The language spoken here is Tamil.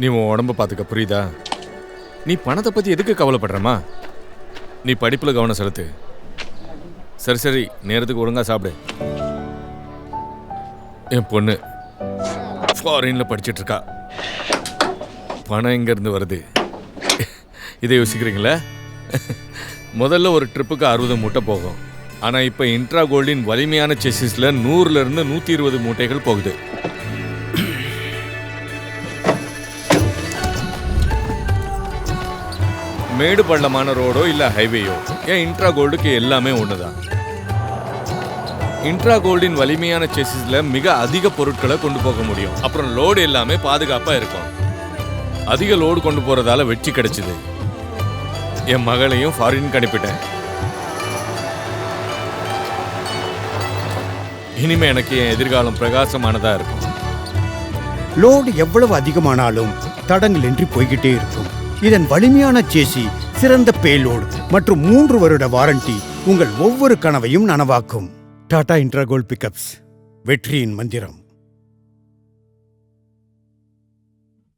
நீ உன் உடம்ப பார்த்துக்க, புரியுதா? நீ பணத்தை பற்றி எதுக்கு கவலைப்படுறமா? நீ படிப்பில் கவனம் செலுத்து. சரி சரி, நேரத்துக்கு ஒழுங்கா சாப்பிடு. என் பொண்ணு ஃபாரின்ல படிச்சுட்டு இருக்கா. பணம் எங்கேருந்து வருது இதை யோசிக்கிறீங்களா? முதல்ல ஒரு ட்ரிப்புக்கு 60 மூட்டை போகும். ஆனால் இப்போ இன்ட்ரா கோல்டின் வலிமையான செஸ்ஸில் 100லேருந்து 120 மூட்டைகள் போகுது. மேடு பள்ளமான ரோடோ இல்லை ஹைவேயோ, ஏன் இன்ட்ரா கோல்டுக்கு எல்லாமே ஒன்று தான். இன்ட்ரா கோல்டின் வலிமையான செஸ்ஸில் மிக அதிக பொருட்களை கொண்டு போக முடியும். அப்புறம் லோடு எல்லாமே பாதுகாப்பாக இருக்கும். அதிக லோடு கொண்டு போகிறதால வெற்றி கிடைச்சிது. என் மகளையும் ஃபாரின் அனுப்பிட்டேன். இனிமே எனக்கு என் எதிர்காலம் பிரகாசமானதா இருக்கும். லோடு எவ்வளவு அதிகமானாலும் தடங்களின்றி போய்கிட்டே இருக்கும். இதன் வலிமையான சேசி, சிறந்த பேலோடு மற்றும் 3 வருட வாரண்டி உங்கள் ஒவ்வொரு கனவையும் நனவாக்கும். டாடா இன்ட்ரா கோல்ட் பிக்கப்ஸ், வெற்றியின் மந்திரம்.